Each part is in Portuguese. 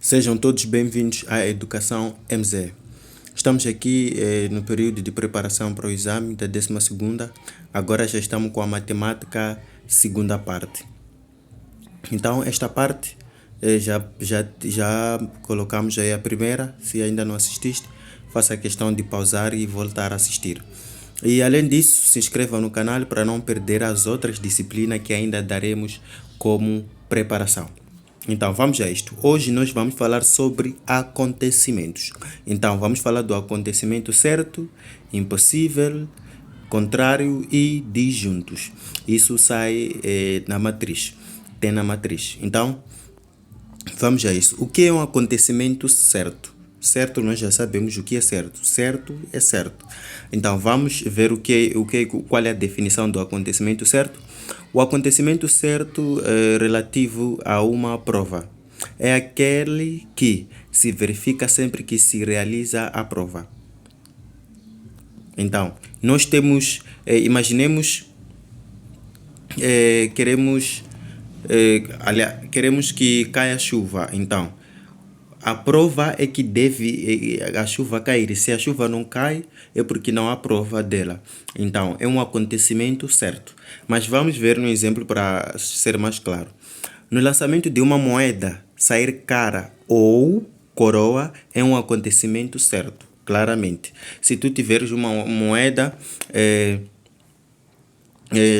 Sejam todos bem-vindos à Educação MZ. Estamos aqui no período de preparação para o exame da 12ª. Agora já estamos com a matemática segunda parte. Então, esta parte já colocamos aí a primeira. Se ainda não assististe, faça a questão de pausar e voltar a assistir. E além disso, se inscreva no canal para não perder as outras disciplinas que ainda daremos como preparação. Então, vamos a isto. Hoje nós vamos falar sobre acontecimentos. Então, vamos falar do acontecimento certo, impossível, contrário e disjuntos. Isso sai na matriz. Tem na matriz. Então, vamos a isso. O que é um acontecimento certo? Certo, nós já sabemos o que é certo. Certo é certo. Então, vamos ver qual é a definição do acontecimento certo. O acontecimento certo relativo a uma prova é aquele que se verifica sempre que se realiza a prova. Então, nós temos, imaginemos, queremos que caia chuva. Então, a prova é que deve a chuva cair. Se a chuva não cai, é porque não há prova dela. Então, é um acontecimento certo. Mas vamos ver um exemplo para ser mais claro. No lançamento de uma moeda, sair cara ou coroa é um acontecimento certo, claramente. Se tu tiveres uma moeda,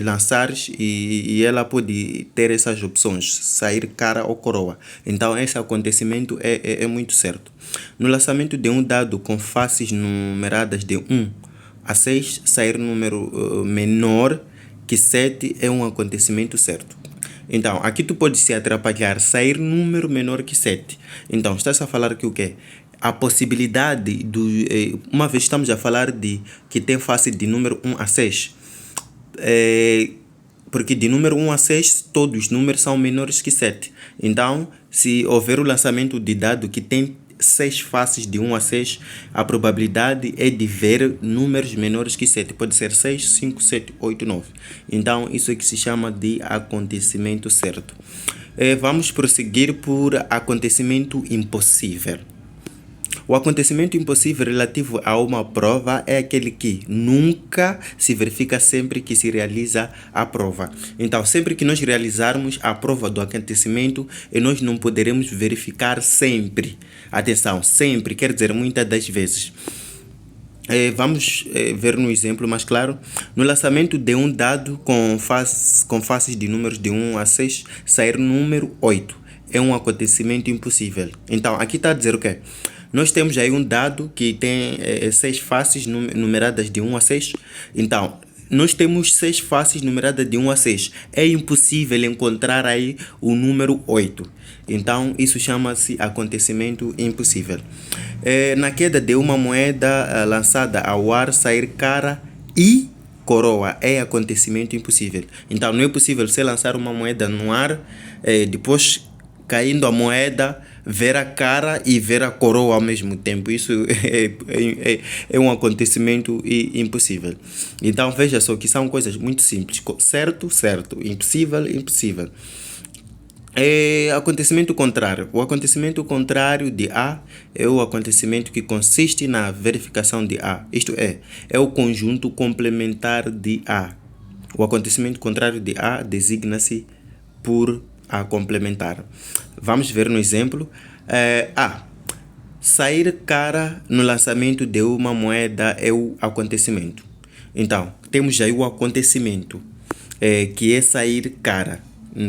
lançares e ela pode ter essas opções, sair cara ou coroa. Então esse acontecimento é muito certo. No lançamento de um dado com faces numeradas de 1 a 6, sair número menor que 7 é um acontecimento certo. Então, aqui tu pode se atrapalhar, sair número menor que 7. Então, estás a falar que o quê? A possibilidade uma vez estamos a falar de que tem face de número 1 a 6, porque de número 1 a 6 todos os números são menores que 7. Então, se houver o lançamento de dado que tem 6 faces de 1 a 6, a probabilidade é de ver números menores que 7. Pode ser 6, 5, 7, 8, 9. Então, isso é que se chama de acontecimento certo. Vamos prosseguir por acontecimento impossível. O acontecimento impossível relativo a uma prova é aquele que nunca se verifica sempre que se realiza a prova. Então, sempre que nós realizarmos a prova do acontecimento, nós não poderemos verificar sempre. Atenção, sempre quer dizer muitas das vezes. Vamos ver no exemplo mais claro. No lançamento de um dado com faces de números de 1 a 6, sair número 8 é um acontecimento impossível. Então, aqui está a dizer o quê? Nós temos aí um dado que tem 6 faces numeradas de 1 a 6. Então, nós temos 6 faces numeradas de 1 a 6. É impossível encontrar aí o número 8. Então, isso chama-se acontecimento impossível. Na queda de uma moeda lançada ao ar, sair cara e coroa é acontecimento impossível. Então, não é possível você lançar uma moeda no ar, depois caindo a moeda, ver a cara e ver a coroa ao mesmo tempo. Isso é um acontecimento impossível. Então veja só que são coisas muito simples. Certo, certo. Impossível, impossível. Acontecimento contrário. O acontecimento contrário de A é o acontecimento que consiste na verificação de A. Isto é o conjunto complementar de A. O acontecimento contrário de A designa-se por a complementar. Vamos ver no exemplo. Sair cara no lançamento de uma moeda é o acontecimento. Então, temos aí o acontecimento, que é sair cara,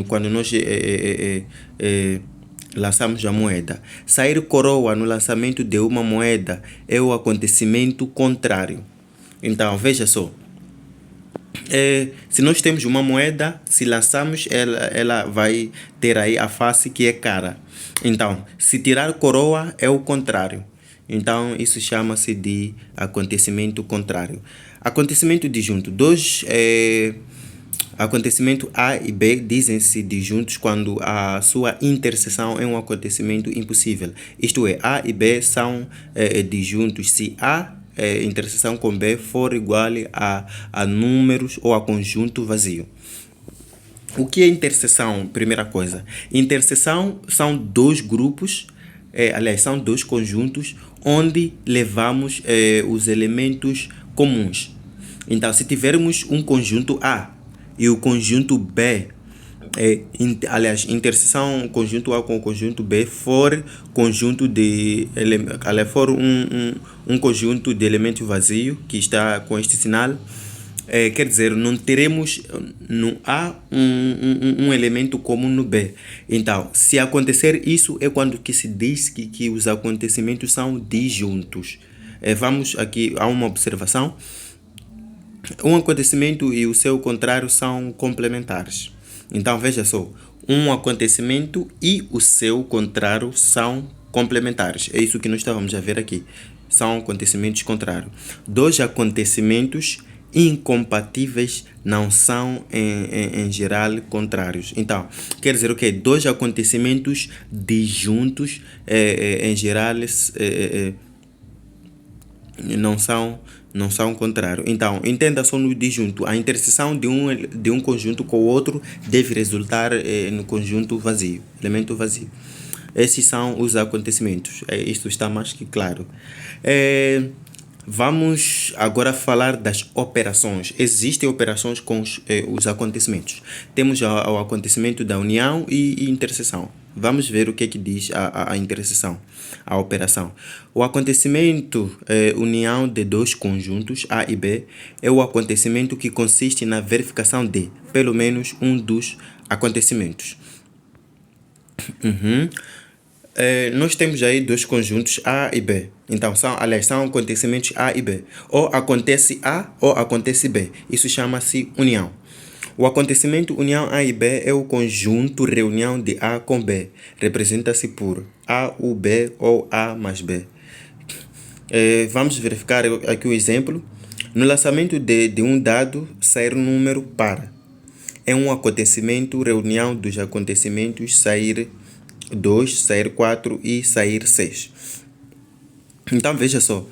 quando nós lançamos a moeda. Sair coroa no lançamento de uma moeda é o acontecimento contrário. Então, veja só. Se nós temos uma moeda, se lançamos, ela vai ter aí a face que é cara. Então, se tirar coroa é o contrário. Então, isso chama-se de acontecimento contrário. Acontecimento disjunto. Acontecimento A e B dizem-se disjuntos quando a sua interseção é um acontecimento impossível. Isto é, A e B são disjuntos se A interseção com B for igual a números ou a conjunto vazio. O que é interseção? Primeira coisa. Interseção são dois grupos aliás, são dois conjuntos onde levamos os elementos comuns. Então, se tivermos um conjunto A e o conjunto B, aliás, interseção conjunto A com o conjunto B for conjunto de for um conjunto de elemento vazio que está com este sinal, quer dizer, não teremos no A um elemento comum no B. Então, se acontecer isso, é quando que se diz que os acontecimentos são disjuntos. Vamos aqui a uma observação. Um acontecimento e o seu contrário são complementares. Então, veja só, um acontecimento e o seu contrário são complementares. É isso que nós estávamos a ver aqui. São acontecimentos contrários. Dois acontecimentos incompatíveis não são, em geral, contrários. Então, quer dizer o quê? Dois acontecimentos disjuntos, em geral, não são contrários. Então, entenda só no disjunto. A interseção de um conjunto com o outro deve resultar no conjunto vazio, elemento vazio. Esses são os acontecimentos. Isto está mais que claro. Vamos agora falar das operações. Existem operações com os acontecimentos. Temos o acontecimento da união e interseção. Vamos ver o que diz a interseção, a operação. O acontecimento união de dois conjuntos A e B é o acontecimento que consiste na verificação de pelo menos um dos acontecimentos. Nós temos aí dois conjuntos A e B. Então, são acontecimentos A e B. Ou acontece A ou acontece B. Isso chama-se união. O acontecimento união A e B é o conjunto reunião de A com B. Representa-se por A, U, B ou A mais B. Vamos verificar aqui o exemplo. No lançamento de um dado, sair um número par. É um acontecimento reunião dos acontecimentos sair 2, sair 4 e sair 6. Então, veja só.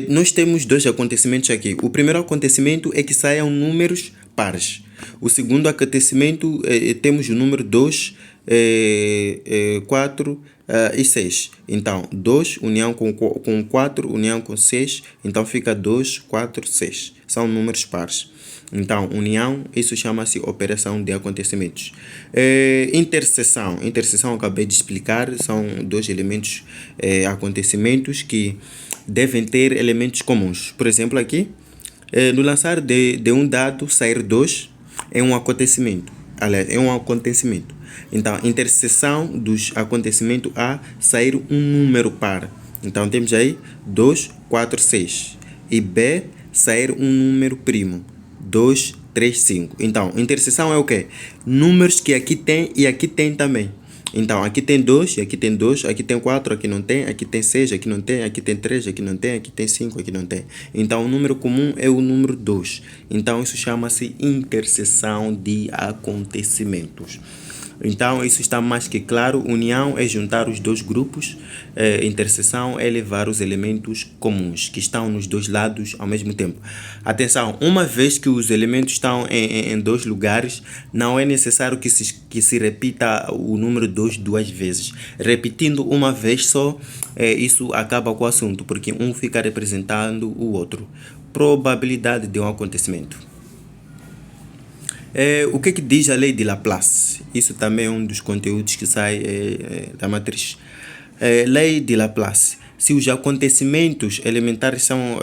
Nós temos dois acontecimentos aqui. O primeiro acontecimento é que saiam números pares. O segundo acontecimento, temos o número 2, 4 e 6. Então, 2 união com 4, união com 6. Então, fica 2, 4, 6. São números pares. Então, união, isso chama-se operação de acontecimentos. Interseção. Interseção, acabei de explicar, são dois elementos, acontecimentos que devem ter elementos comuns. Por exemplo, aqui, no lançar de um dado, sair 2 é um acontecimento. Aliás, é um acontecimento. Então, interseção dos acontecimentos A, sair um número par. Então, temos aí 2, 4, 6. E B, sair um número primo. 2, 3, 5. Então, interseção é o quê? Números que aqui tem e aqui tem também. Então, aqui tem 2, aqui tem 2, aqui tem 4, aqui não tem, aqui tem 6, aqui não tem, aqui tem 3, aqui não tem, aqui tem 5, aqui não tem. Então, o número comum é o número 2. Então, isso chama-se interseção de acontecimentos. Então, isso está mais que claro. União é juntar os dois grupos. Interseção é levar os elementos comuns que estão nos dois lados ao mesmo tempo. Atenção, uma vez que os elementos estão em dois lugares, não é necessário que se repita o número 2 duas vezes. Repetindo uma vez só, isso acaba com o assunto, porque um fica representando o outro. Probabilidade de um acontecimento. O que diz a lei de Laplace? Isso também é um dos conteúdos que sai da matriz. Lei de Laplace. Se os acontecimentos elementares são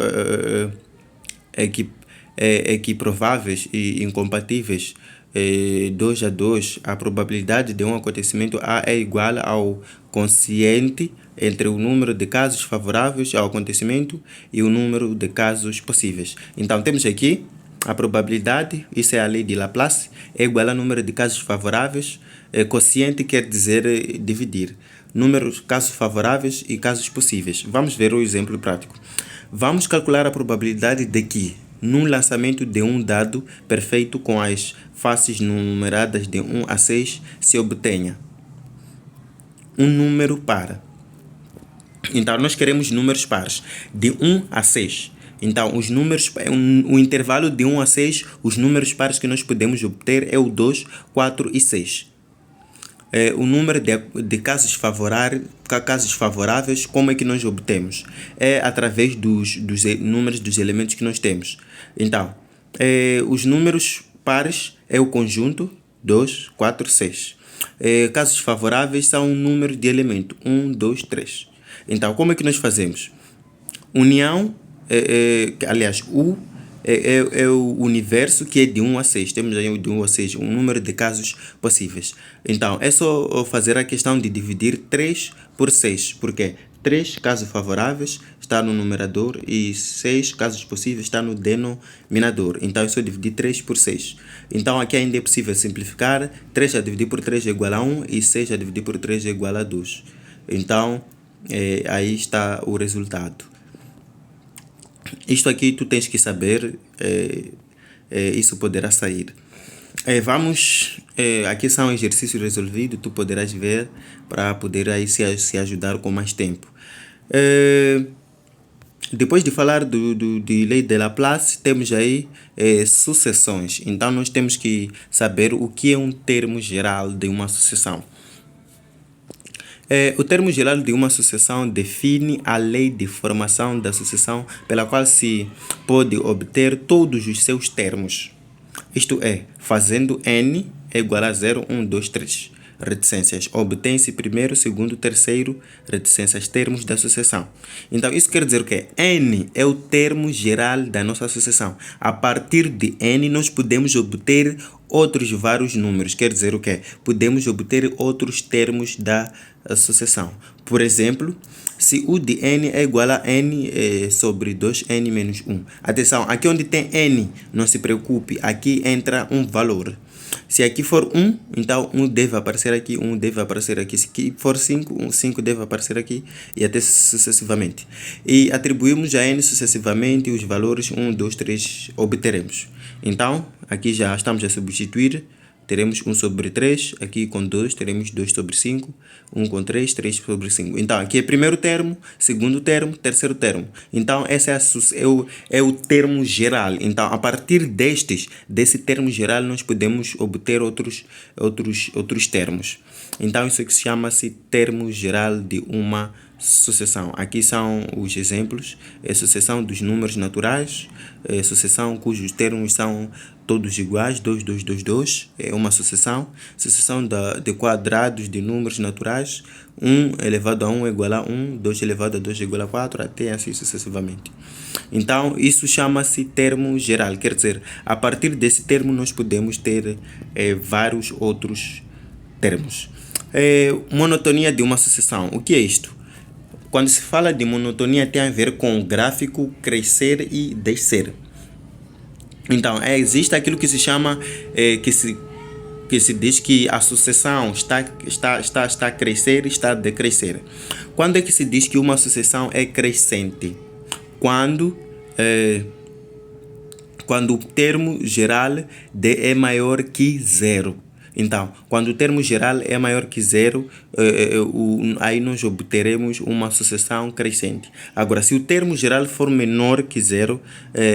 equiprováveis e incompatíveis 2 a 2, a probabilidade de um acontecimento A é igual ao quociente entre o número de casos favoráveis ao acontecimento e o número de casos possíveis. Então, temos aqui a probabilidade, isso é a lei de Laplace, é igual ao número de casos favoráveis. Quociente quer dizer dividir. Números, casos favoráveis e casos possíveis. Vamos ver o exemplo prático. Vamos calcular a probabilidade de que, num lançamento de um dado perfeito com as faces numeradas de 1 a 6, se obtenha um número par. Então, nós queremos números pares, de 1 a 6. Então, os números, o intervalo de 1 a 6, os números pares que nós podemos obter é o 2, 4 e 6. o número de casos favoráveis, como é que nós obtemos? É através dos números dos elementos que nós temos. Então, os números pares é o conjunto 2, 4, 6. Casos favoráveis são um número de elemento 1, 2, 3. Então, como é que nós fazemos? União, aliás, U é o universo que é de 1 a 6. Temos aí de 1 a 6, um número de casos possíveis. Então, é só fazer a questão de dividir 3 por 6. Porque 3 casos favoráveis está no numerador e 6 casos possíveis está no denominador. Então, é só dividir 3 por 6. Então, aqui ainda é possível simplificar. 3 a dividir por 3 é igual a 1 e 6 a dividir por 3 é igual a 2. Então, aí está o resultado. Isto aqui tu tens que saber, isso poderá sair. Vamos, aqui são exercícios resolvidos, tu poderás ver para poder aí se ajudar com mais tempo. Depois de falar de lei de Laplace, temos aí sucessões. Então nós temos que saber o que é um termo geral de uma sucessão. O termo geral de uma sucessão define a lei de formação da sucessão pela qual se pode obter todos os seus termos. Isto é, fazendo n é igual a 0, 1, 2, 3 reticências. Obtém-se primeiro, segundo, terceiro reticências, termos da sucessão. Então, isso quer dizer que n é o termo geral da nossa sucessão. A partir de n, nós podemos obter outros vários números. Quer dizer o quê? Podemos obter outros termos da sucessão. Por exemplo, se u de n é igual a n sobre 2n menos 1. Atenção, aqui onde tem n, não se preocupe, aqui entra um valor. Se aqui for 1, então 1 deve aparecer aqui, 1 deve aparecer aqui. Se aqui for 5, 5 deve aparecer aqui e até sucessivamente. E atribuímos a n sucessivamente os valores 1, 2, 3 obteremos. Então, aqui já estamos a substituir. Teremos 1 sobre 3, aqui com 2 teremos 2 sobre 5, 1 com 3, 3 sobre 5. Então, aqui é primeiro termo, segundo termo, terceiro termo. Então, esse é o termo geral. Então, a partir desse termo geral, nós podemos obter outros termos. Então, isso aqui chama-se termo geral de uma sucessão. Aqui são os exemplos: sucessão dos números naturais, sucessão cujos termos são todos iguais, 2, 2, 2, 2, é uma sucessão. Sucessão de quadrados de números naturais, 1 elevado a 1 é igual a 1, 2 elevado a 2 é igual a 4, até assim sucessivamente. Então, isso chama-se termo geral, quer dizer, a partir desse termo nós podemos ter vários outros termos. Monotonia de uma sucessão, o que é isto? Quando se fala de monotonia, tem a ver com o gráfico crescer e descer. Então, existe aquilo que se chama, que se diz que a sucessão está a crescer e está a decrescer. Quando é que se diz que uma sucessão é crescente? Quando o termo geral de é maior que 0. Então, quando o termo geral é maior que 0, aí nós obteremos uma sucessão crescente. Agora, se o termo geral for menor que 0,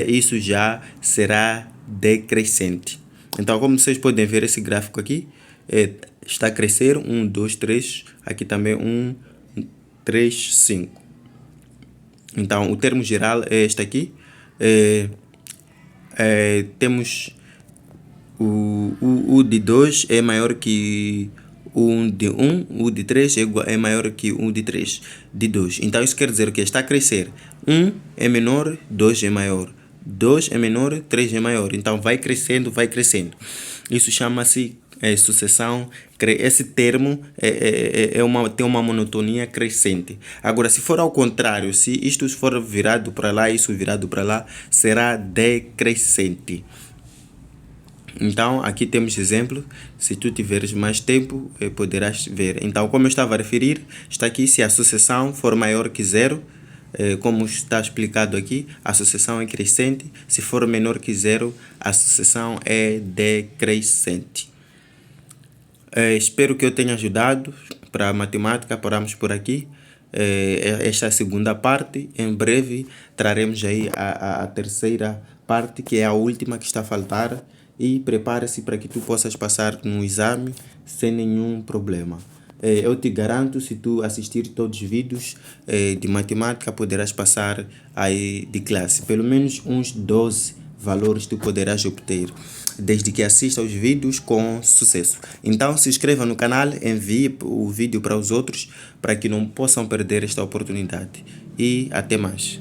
isso já será decrescente. Então, como vocês podem ver esse gráfico aqui, está a crescer, 1, 2, 3, aqui também 1, 3, 5. Então, o termo geral é este aqui. Temos o de 2 é maior que o de 1, o de 3 é maior que o de 3, de 2. Então, isso quer dizer que está a crescer. 1 é menor, 2 é maior. 2 é menor, 3 é maior. Então, vai crescendo, vai crescendo. Isso chama-se sucessão. Esse termo tem uma monotonia crescente. Agora, se for ao contrário, se isto for virado para lá, isso virado para lá, será decrescente. Então, aqui temos exemplo. Se tu tiveres mais tempo, poderás ver. Então, como eu estava a referir, está aqui: se a sucessão for maior que 0, como está explicado aqui, a sucessão é crescente. Se for menor que 0, a sucessão é decrescente. Espero que eu tenha ajudado. Para a matemática, paramos por aqui. Esta é a segunda parte. Em breve traremos aí a terceira parte, que é a última que está a faltar. E prepare-se para que tu possas passar no exame sem nenhum problema. Eu te garanto, se tu assistir todos os vídeos de matemática, poderás passar aí de classe. Pelo menos uns 12 valores tu poderás obter, desde que assista aos vídeos com sucesso. Então se inscreva no canal, envie o vídeo para os outros, para que não possam perder esta oportunidade. E até mais.